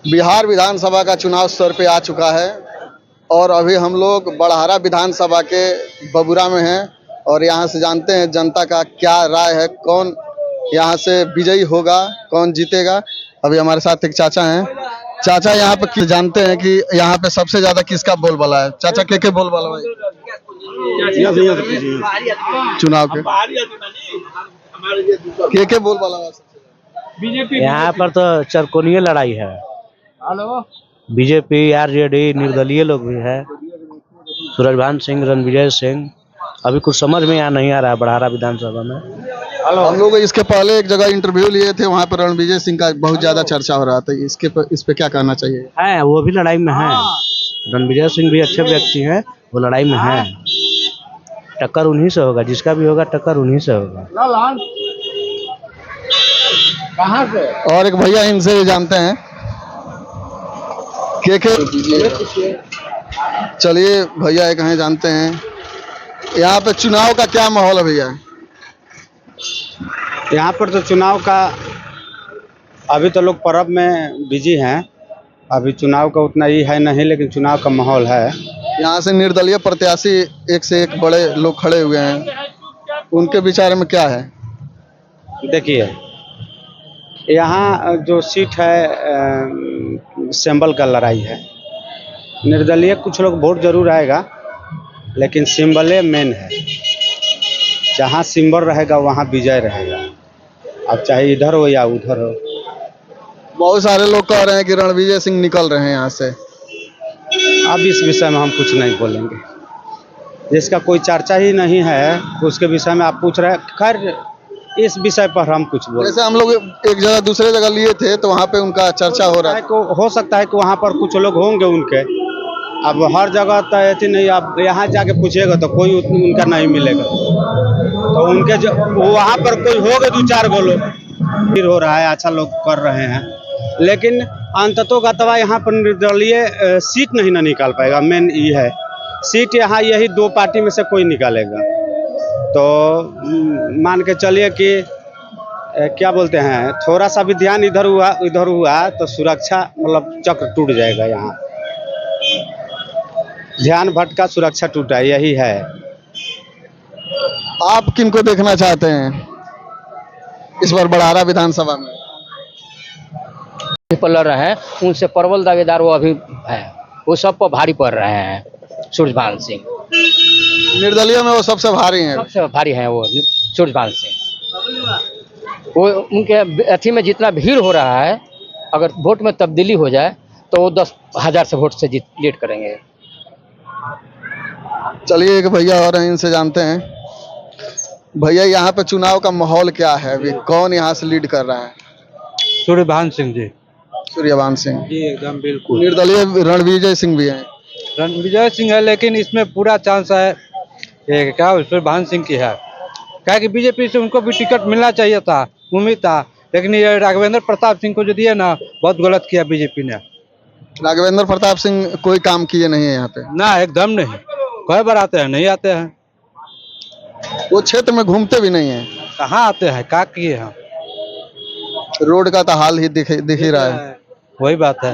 बिहार विधानसभा का चुनाव सर पे आ चुका है और अभी हम लोग बड़हरा विधानसभा के बबुरा में हैं और यहाँ से जानते हैं जनता का क्या राय है, कौन यहाँ से विजयी होगा, कौन जीतेगा। अभी हमारे साथ एक चाचा हैं। चाचा, यहाँ पे जानते हैं कि यहाँ पे सबसे ज्यादा किसका बोलबाला है? चाचा, के बोलबाला भाई चुनाव के बोलबाला है? बीजेपी यहाँ पर तो चरकोनीय लड़ाई है। बीजेपी, आरजेडी, निर्दलीय लोग भी है, सूरजभान सिंह, रणविजय सिंह। अभी कुछ समझ में नहीं आ रहा है बड़हरा विधानसभा में। हम लोग इसके पहले एक जगह इंटरव्यू लिए थे, वहाँ पर रणविजय सिंह का बहुत ज्यादा चर्चा हो रहा था। इस पे क्या कहना चाहिए? है वो भी लड़ाई में है। रणविजय सिंह भी अच्छे व्यक्ति हैं, वो लड़ाई में है। टक्कर उन्हीं से होगा, जिसका भी होगा टक्कर उन्हीं से होगा। कहाँ से? और एक भैया, इनसे जानते हैं चलिए भैया एक हैं, जानते हैं यहाँ पे चुनाव का क्या माहौल है भैया? यहाँ पर तो चुनाव का अभी तो लोग पर्व में बिजी हैं, अभी चुनाव का उतना ही है नहीं, लेकिन चुनाव का माहौल है। यहाँ से निर्दलीय प्रत्याशी एक से एक बड़े लोग खड़े हुए हैं, उनके विचार में क्या है? देखिए, यहाँ जो सीट है सिंबल का लड़ाई है। निर्दलीय कुछ लोग वोट जरूर आएगा, लेकिन सिंबल मेन है। जहाँ सिंबल रहेगा वहाँ विजय रहेगा, अब चाहे इधर हो या उधर हो। बहुत सारे लोग कह रहे हैं कि रणविजय सिंह निकल रहे हैं यहाँ से। अब इस विषय में हम कुछ नहीं बोलेंगे, जिसका कोई चर्चा ही नहीं है उसके विषय में आप पूछ रहे हैं। खैर, इस विषय पर हम कुछ बोले। जैसे हम लोग एक जगह दूसरे जगह लिए थे तो वहाँ पे उनका चर्चा हो रहा है। हो सकता है कि वहाँ पर कुछ लोग होंगे उनके। अब हर जगह तो ऐसी नहीं, आप यहाँ जाके पूछिएगा तो कोई उनका नहीं मिलेगा। तो उनके जो वहाँ पर कोई होगा दो चार गो लोग, फिर हो रहा है, अच्छा लोग कर रहे हैं, लेकिन अंततोगत्वा यहाँ पर निर्दलीय सीट नहीं ना निकाल पाएगा। मेन ये है, सीट यहाँ यही दो पार्टी में से कोई निकालेगा। तो मान के चलिए कि क्या बोलते हैं, थोड़ा सा भी ध्यान इधर हुआ तो सुरक्षा मतलब चक्र टूट जाएगा। यहाँ ध्यान भटका, सुरक्षा टूटा, यही है। आप किनको देखना चाहते हैं इस बार बड़हरा विधानसभा में? पर लड़ रहे हैं, उनसे प्रबल दावेदार वो अभी है, वो सब पर भारी पड़ रहे हैं। सूरजभान सिंह निर्दलीय में वो सबसे भारी हैं। सबसे भारी हैं वो सूरजभान सिंह। वो उनके अथी में जितना भीड़ हो रहा है, अगर वोट में तब्दीली हो जाए तो वो 10,000 से वोट से लीड करेंगे। चलिए एक भैया और हैं, इनसे जानते हैं। भैया, यहाँ पे चुनाव का माहौल क्या है अभी? कौन यहाँ से लीड कर रहा है? सूरजभान सिंह जी। सूर्यभान सिंह जी, एकदम बिल्कुल। निर्दलीय रणविजय सिंह भी हैं। रणविजय सिंह है, लेकिन इसमें पूरा चांस है क्या सूरजभान सिंह की है। क्या कि बीजेपी से उनको भी टिकट मिलना चाहिए था, उम्मीद था, लेकिन ये राघवेंद्र प्रताप सिंह को जो दिया ना, बहुत गलत किया बीजेपी ने। राघवेंद्र प्रताप सिंह कोई काम किए नहीं है यहाँ पे ना, एकदम नहीं। कई बार आते हैं, नहीं आते हैं। वो क्षेत्र में घूमते भी नहीं है। कहाँ आते हैं, क्या किए हैं? रोड का तो हाल ही दिख ही रहा है। वही बात है।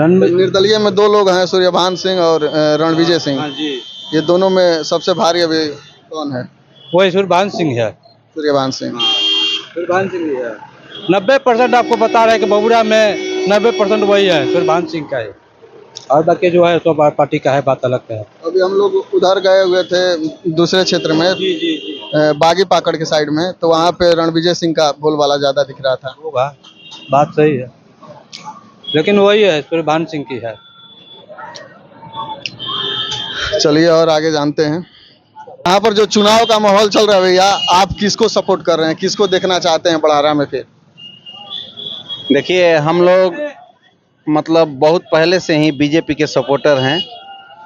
निर्दलीय में दो लोग हैं, सूर्यभान सिंह और रणविजय सिंह। हाँ जी। ये दोनों में सबसे भारी अभी कौन है? वही सूरजभान सिंह है। सूर्यभान सिंह। सूरजभान सिंह है। 90% आपको बता रहे हैं कि बबुरा में 90% वही है, सूरजभान सिंह का है। और बाकी जो है तो पार्टी का है, बात अलग है। अभी हम लोग उधर गए हुए थे दूसरे क्षेत्र में, बागी पाकड़ के साइड में, तो वहाँ पे रणविजय सिंह का बोलबाला ज्यादा दिख रहा था। होगा, बात सही है, लेकिन वही है, सूरजभान सिंह की है। चलिए और आगे जानते हैं। यहाँ पर जो चुनाव का माहौल चल रहा है भैया, आप किसको सपोर्ट कर रहे हैं, किसको देखना चाहते हैं बड़हरा में? फिर देखिए, हम लोग मतलब बहुत पहले से ही बीजेपी के सपोर्टर हैं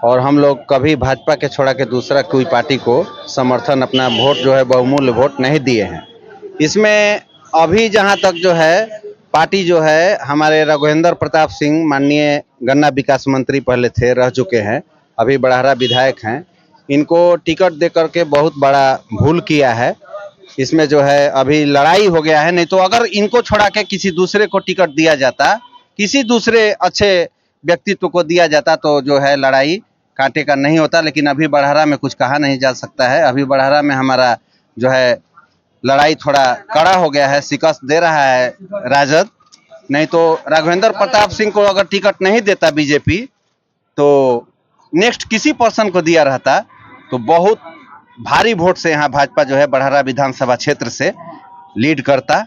और हम लोग कभी भाजपा के छोड़ा के दूसरा कोई पार्टी को समर्थन, अपना वोट जो है बहुमूल्य वोट नहीं दिए हैं। इसमें अभी जहां तक जो है पार्टी जो है, हमारे राघवेंद्र प्रताप सिंह माननीय गन्ना विकास मंत्री पहले थे, रह चुके हैं, अभी बड़हरा विधायक हैं। इनको टिकट दे करके बहुत बड़ा भूल किया है। इसमें जो है अभी लड़ाई हो गया है, नहीं तो अगर इनको छोड़ा के किसी दूसरे को टिकट दिया जाता किसी दूसरे अच्छे व्यक्तित्व को दिया जाता तो जो है लड़ाई कांटे का नहीं होता। लेकिन अभी बड़हरा में कुछ कहा नहीं जा सकता है। अभी बड़हरा में हमारा जो है लड़ाई थोड़ा कड़ा हो गया है, शिकस्त दे रहा है राजद। नहीं तो राघवेंद्र प्रताप सिंह को अगर टिकट नहीं देता बीजेपी तो नेक्स्ट किसी पर्सन को दिया रहता तो बहुत भारी वोट से यहाँ भाजपा जो है बड़हरा विधानसभा क्षेत्र से लीड करता।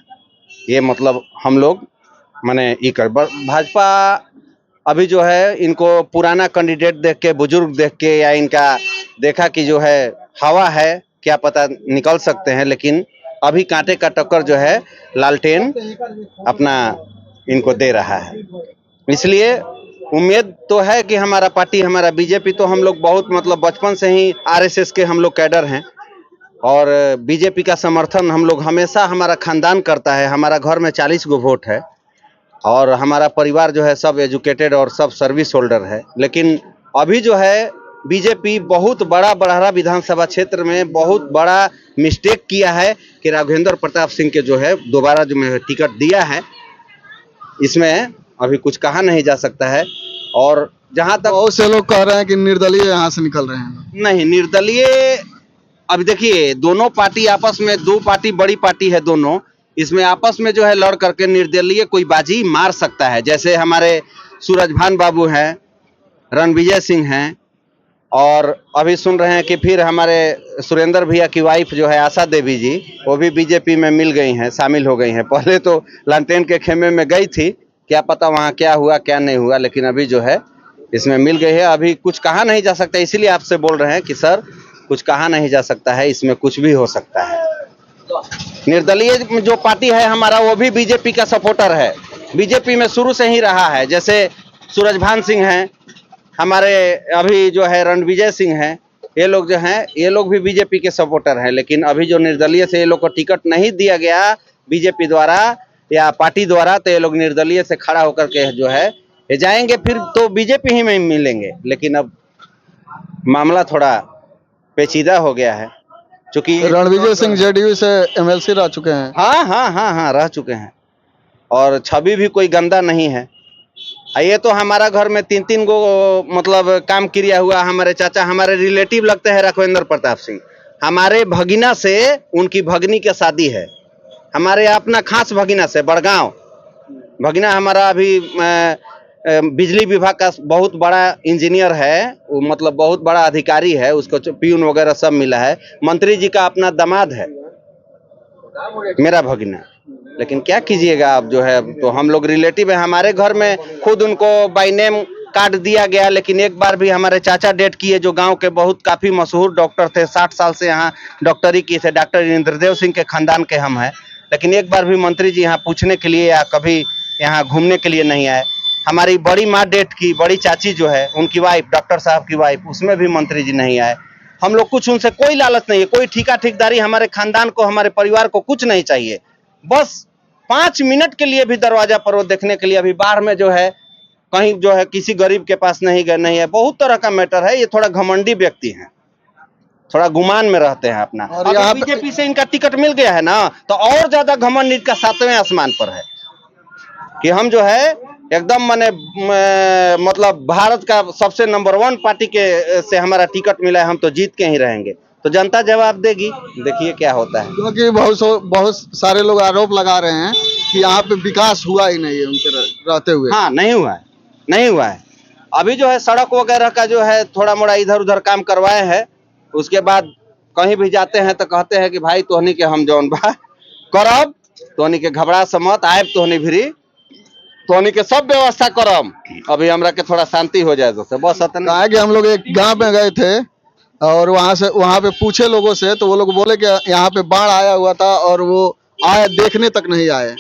ये मतलब हम लोग माने भाजपा अभी जो है इनको पुराना कैंडिडेट देख के, बुजुर्ग देख के या इनका देखा कि जो है हवा है, क्या पता निकल सकते हैं। लेकिन अभी कांटे का टक्कर जो है लालटेन अपना इनको दे रहा है। इसलिए उम्मीद तो है कि हमारा पार्टी, हमारा बीजेपी तो हम लोग बहुत मतलब बचपन से ही आरएसएस के हम लोग कैडर हैं और बीजेपी का समर्थन हम लोग हमेशा हमारा खानदान करता है। हमारा घर में 40 गो वोट है और हमारा परिवार जो है सब एजुकेटेड और सब सर्विस होल्डर है। लेकिन अभी जो है बीजेपी बहुत बड़ा बड़हरा विधानसभा क्षेत्र में बहुत बड़ा मिस्टेक किया है कि राघवेंद्र प्रताप सिंह के जो है दोबारा जो में टिकट दिया है, इसमें अभी कुछ कहा नहीं जा सकता है। और जहां तक बहुत से लोग कह रहे हैं कि निर्दलीय यहाँ से निकल रहे हैं। नहीं, निर्दलीय अब देखिए दोनों पार्टी आपस में, दो पार्टी बड़ी पार्टी है दोनों, इसमें आपस में जो है लड़ करके निर्दलीय कोई बाजी मार सकता है। जैसे हमारे सूरजभान बाबू हैं, रणविजय सिंह हैं और अभी सुन रहे हैं कि फिर हमारे सुरेंद्र भैया की वाइफ जो है आशा देवी जी, वो भी बीजेपी में मिल गई हैं, शामिल हो गई हैं। पहले तो लालटेन के खेमे में गई थी, क्या पता वहाँ क्या हुआ क्या नहीं हुआ, लेकिन अभी जो है इसमें मिल गई है। अभी कुछ कहा नहीं जा सकता, इसीलिए आपसे बोल रहे हैं कि सर कुछ कहा नहीं जा सकता है, इसमें कुछ भी हो सकता है। निर्दलीय जो पार्टी है हमारा, वो भी बीजेपी का सपोर्टर है, बीजेपी में शुरू से ही रहा है। जैसे सूरजभान सिंह हैं, हमारे अभी जो है रणविजय सिंह हैं, ये लोग जो हैं ये लोग भी बीजेपी के सपोर्टर हैं। लेकिन अभी जो निर्दलीय से ये लोग को टिकट नहीं दिया गया बीजेपी द्वारा या पार्टी द्वारा, तो ये लोग निर्दलीय से खड़ा होकर के जो है ये जाएंगे, फिर तो बीजेपी ही में मिलेंगे। लेकिन अब मामला थोड़ा पेचीदा हो गया है, क्योंकि रणविजय सिंह जेडीयू से एमएलसी रह चुके हैं। हाँ रह चुके हैं और छवि भी कोई गंदा नहीं है। ये तो हमारा घर में 3-3 गो मतलब काम किया हुआ हमारे चाचा, हमारे रिलेटिव लगते हैं राघवेंद्र प्रताप सिंह। हमारे भगिना से उनकी भगनी की शादी है, हमारे अपना खास भगिना से, बड़गांव भगिना हमारा अभी बिजली विभाग का बहुत बड़ा इंजीनियर है, वो मतलब बहुत बड़ा अधिकारी है, उसको प्यून वगैरह सब मिला है। मंत्री जी का अपना दामाद है मेरा भगिना। लेकिन क्या कीजिएगा आप जो है, तो हम लोग रिलेटिव है। हमारे घर में खुद उनको बाय नेम कार्ड दिया गया, लेकिन एक बार भी हमारे चाचा डेट किए, जो गांव के बहुत काफी मशहूर डॉक्टर थे, 60 साल से यहाँ डॉक्टरी की थे, डॉक्टर इंद्रदेव सिंह के खानदान के हम हैं। लेकिन एक बार भी मंत्री जी यहाँ पूछने के लिए या कभी यहाँ घूमने के लिए नहीं आए। हमारी बड़ी माँ डेट की, बड़ी चाची जो है उनकी वाइफ, डॉक्टर साहब की वाइफ, उसमें भी मंत्री जी नहीं आए। हम लोग कुछ उनसे कोई लालच नहीं है, कोई ठेका ठेकेदारी हमारे खानदान को, हमारे परिवार को कुछ नहीं चाहिए। बस 5 मिनट के लिए भी दरवाजा पर वो देखने के लिए, अभी बाहर में जो है कहीं जो है किसी गरीब के पास नहीं है। बहुत तरह का मैटर है। ये थोड़ा घमंडी व्यक्ति हैं, थोड़ा गुमान में रहते हैं अपना। और अभी यहाँ बीजेपी से इनका टिकट मिल गया है ना, तो और ज्यादा घमंड इनका 7वें आसमान पर है कि हम जो है एकदम माने मतलब भारत का सबसे नंबर 1 पार्टी के से हमारा टिकट मिला है, हम तो जीत के ही रहेंगे। तो जनता जवाब देगी, देखिए क्या होता है। क्योंकि बहुत सारे लोग आरोप लगा रहे हैं कि यहाँ पे विकास हुआ ही नहीं है उनके रहते हुए। हाँ, नहीं हुआ है। अभी जो है सड़क वगैरह का जो है थोड़ा मोड़ा इधर उधर काम करवाए हैं, उसके बाद कहीं भी जाते हैं तो कहते हैं कि भाई तोहनी के हम जौन बा करब, तोहनी के घबरा समत आयब, तोहनी भिरी तोहनी के सब व्यवस्था करब, अभी हमरा के थोड़ा शांति हो जाए तो बस। कहा है कि हम लोग एक गांव में गए थे और वहां पे पूछे लोगों से, तो वो लोग बोले कि यहाँ पे बाढ़ आया हुआ था और वो आए देखने तक नहीं आए।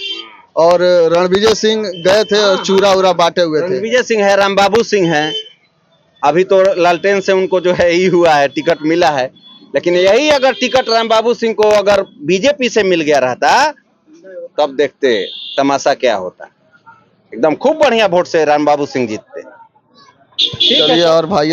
और रणविजय सिंह गए थे और चूरा उरा बांटे हुए थे। रणविजय सिंह है, रामबाबू सिंह है, अभी तो लालटेन से उनको जो है ही हुआ है, टिकट मिला है। लेकिन यही अगर टिकट रामबाबू सिंह को अगर बीजेपी से मिल गया रहता, तब देखते तमाशा क्या होता। एकदम खूब बढ़िया वोट से रामबाबू सिंह जीतते। चलिए और भाई